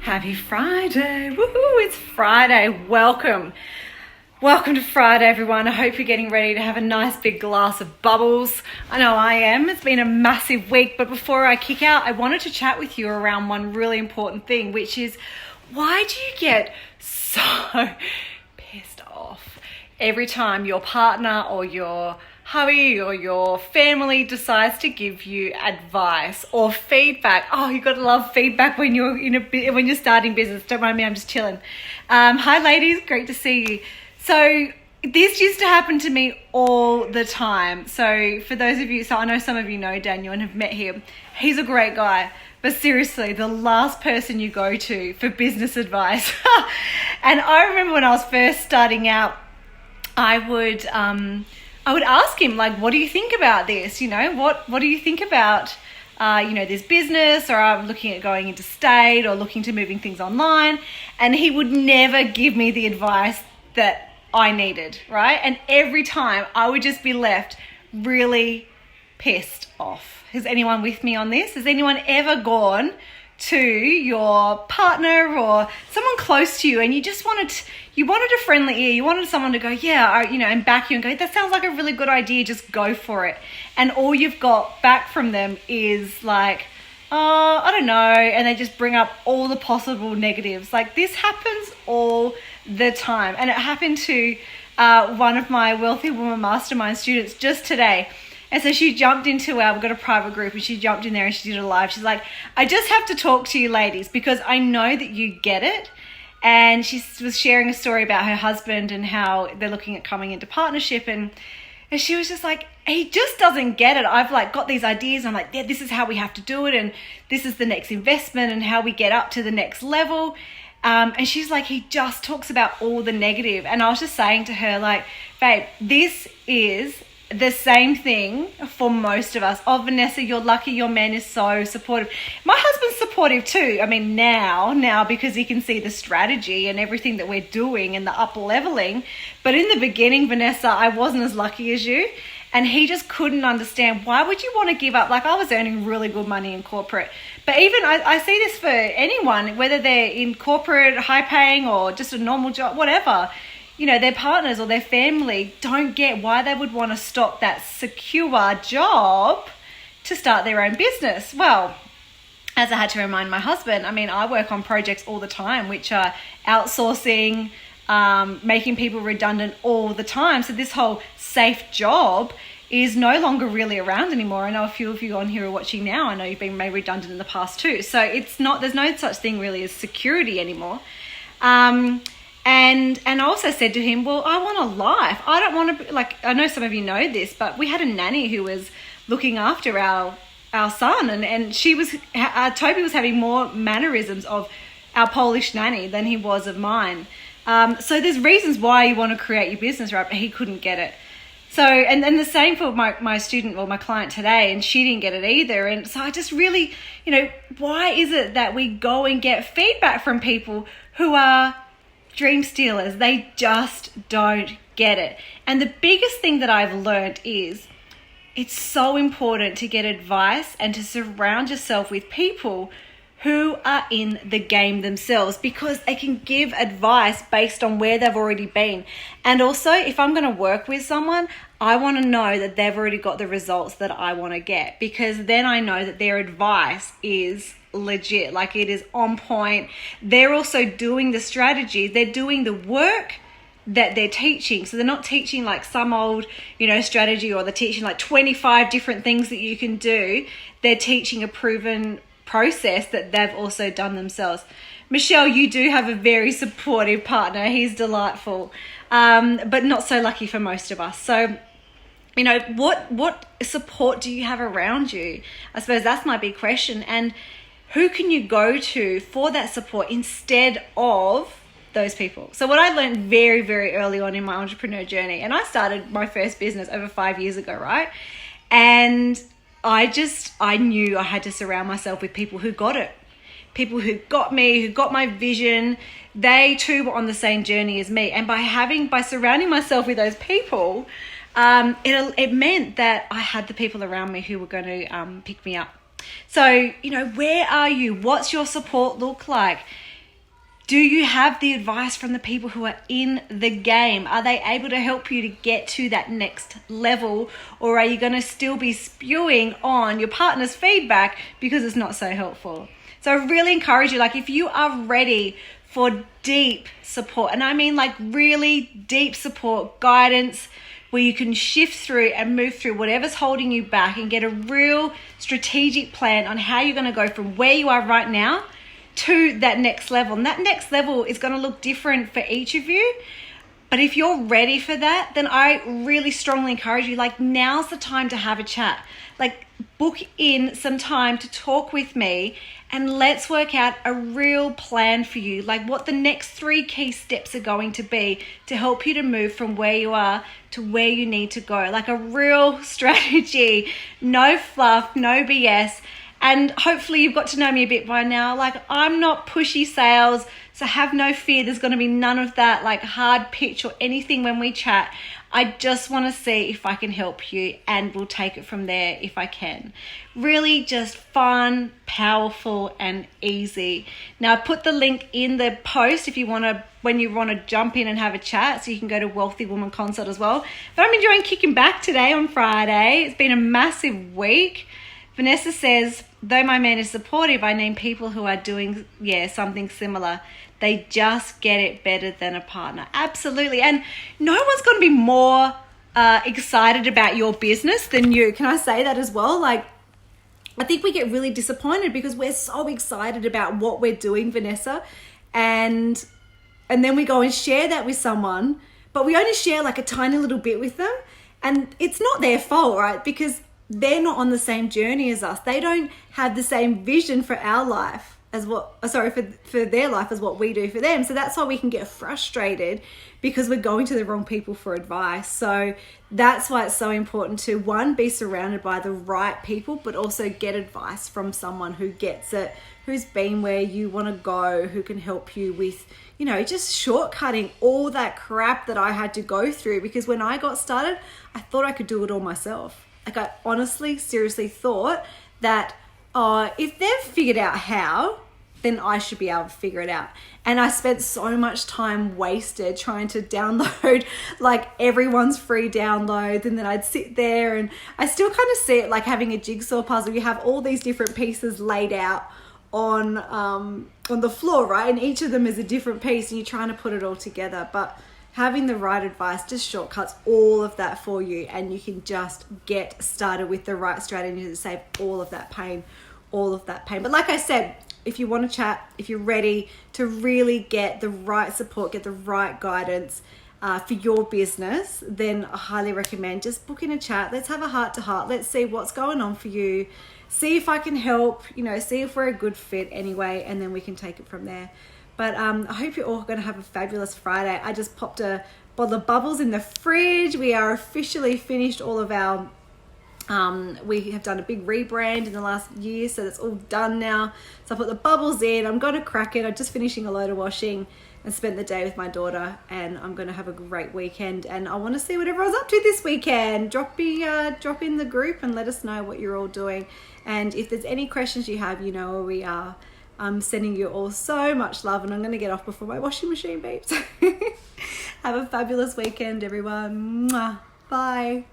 Happy Friday. Woohoo, it's Friday. Welcome to Friday, everyone. I hope you're getting ready to have a nice big glass of bubbles. I know I am. It's been a massive week, but before I kick out, I wanted to chat with you around one really important thing, which is, why do you get so pissed off every time your partner or your hubby or your family decides to give you advice or feedback? Oh, you gotta love feedback when you're when you're starting business. Don't mind me, I'm just chilling. Hi ladies, great to see you. So this used to happen to me all the time. So for those of you, so I know some of you know Daniel and have met him. He's a great guy, but seriously, the last person you go to for business advice. And I remember when I was first starting out, I would ask him, like, what do you think about this? What do you think about, this business, or I'm looking at going interstate or looking to moving things online. And he would never give me the advice that I needed, right? And every time I would just be left really pissed off. Is anyone with me on this? Has anyone ever gone to your partner or someone close to you and you wanted a friendly ear, you wanted someone to go, and back you and go, that sounds like a really good idea, just go for it. And all you've got back from them is like, oh, I don't know. And they just bring up all the possible negatives. Like, this happens all the time. And it happened to one of my Wealthy Woman Mastermind students just today. And so she jumped into we've got a private group, and she jumped in there and she did a live. She's like, I just have to talk to you ladies because I know that you get it. And she was sharing a story about her husband and how they're looking at coming into partnership. And she was just like, he just doesn't get it. I've got these ideas. I'm like, yeah, this is how we have to do it. And this is the next investment and how we get up to the next level. And she's like, he just talks about all the negative. And I was just saying to her, like, babe, this is the same thing for most of us. Oh, Vanessa, you're lucky your man is so supportive. My husband's supportive too. I mean, now because he can see the strategy and everything that we're doing and the up leveling. But in the beginning, Vanessa, I wasn't as lucky as you. And he just couldn't understand, why would you want to give up? Like, I was earning really good money in corporate. But even I see this for anyone, whether they're in corporate, high paying, or just a normal job, whatever. Their partners or their family don't get why they would want to stop that secure job to start their own business. Well, as I had to remind my husband, I work on projects all the time, which are outsourcing, making people redundant all the time. So this whole safe job is no longer really around anymore. I know a few of you on here are watching now. I know you've been made redundant in the past too. So there's no such thing really as security anymore. And I also said to him, well, I want a life. I don't want to, I know some of you know this, but we had a nanny who was looking after our son, and Toby was having more mannerisms of our Polish nanny than he was of mine. So there's reasons why you want to create your business, right? But he couldn't get it. So, and the same for my student or my client today, and she didn't get it either. And so I just really, why is it that we go and get feedback from people who are dream stealers? They just don't get it. And the biggest thing that I've learned is it's so important to get advice and to surround yourself with people who are in the game themselves, because they can give advice based on where they've already been. And also, if I'm going to work with someone, I want to know that they've already got the results that I want to get, because then I know that their advice is legit, like it is on point. They're also doing the strategy, they're doing the work that they're teaching. So they're not teaching like some old, strategy, or they're teaching like 25 different things that you can do. They're teaching a proven process that they've also done themselves. Michelle, you do have a very supportive partner. He's delightful, but not so lucky for most of us. So, what support do you have around you? I suppose that's my big question. And who can you go to for that support instead of those people? So what I learned very, very early on in my entrepreneur journey, and I started my first business over 5 years ago, right? And I knew I had to surround myself with people who got it. People who got me, who got my vision. They too were on the same journey as me. And by surrounding myself with those people, it meant that I had the people around me who were going to pick me up. So, where are you? What's your support look like? Do you have the advice from the people who are in the game? Are they able to help you to get to that next level? Or are you going to still be spewing on your partner's feedback because it's not so helpful? So I really encourage you, like if you are ready for deep support, and I mean like really deep support, guidance, where you can shift through and move through whatever's holding you back and get a real strategic plan on how you're going to go from where you are right now to that next level. And that next level is going to look different for each of you. But if you're ready for that, then I really strongly encourage you, like now's the time to have a chat. Like book in some time to talk with me and let's work out a real plan for you, like what the next 3 key steps are going to be to help you to move from where you are to where you need to go. Like a real strategy, no fluff, no BS. And hopefully you've got to know me a bit by now. Like I'm not pushy sales, so have no fear. There's going to be none of that like hard pitch or anything when we chat. I just want to see if I can help you and we'll take it from there if I can. Really just fun, powerful and easy. Now I put the link in the post if you want to, when you want to jump in and have a chat, so you can go to Wealthy Woman Consult as well. But I'm enjoying kicking back today on Friday. It's been a massive week. Vanessa says, though my man is supportive, I need people who are doing, something similar. They just get it better than a partner. Absolutely. And no one's going to be more excited about your business than you. Can I say that as well? Like, I think we get really disappointed because we're so excited about what we're doing, Vanessa. And then we go and share that with someone, but we only share like a tiny little bit with them. And it's not their fault, right? Because they're not on the same journey as us. They don't have the same vision for our life as for their life as what we do for them. So that's why we can get frustrated because we're going to the wrong people for advice. So that's why it's so important to, one, be surrounded by the right people, but also get advice from someone who gets it, who's been where you want to go, who can help you with, just shortcutting all that crap that I had to go through. Because when I got started, I thought I could do it all myself. Like I honestly, seriously thought that if they've figured out how, then I should be able to figure it out. And I spent so much time wasted trying to download like everyone's free downloads. And then I'd sit there and I still kind of see it like having a jigsaw puzzle. You have all these different pieces laid out on the floor, right? And each of them is a different piece and you're trying to put it all together. But having the right advice just shortcuts all of that for you, and you can just get started with the right strategy to save all of that pain. But like I said, if you want to chat, if you're ready to really get the right support, get the right guidance for your business, then I highly recommend just booking a chat. Let's have a heart to heart. Let's see what's going on for you. See if I can help, see if we're a good fit anyway, and then we can take it from there. But I hope you're all going to have a fabulous Friday. I just popped a bottle of bubbles in the fridge. We are officially finished all of our, we have done a big rebrand in the last year, so that's all done now. So I put the bubbles in. I'm going to crack it. I'm just finishing a load of washing and spent the day with my daughter, and I'm going to have a great weekend. And I want to see what everyone's up to this weekend. Drop in the group and let us know what you're all doing. And if there's any questions you have, you know where we are. I'm sending you all so much love, and I'm going to get off before my washing machine beeps. Have a fabulous weekend, everyone. Mwah. Bye.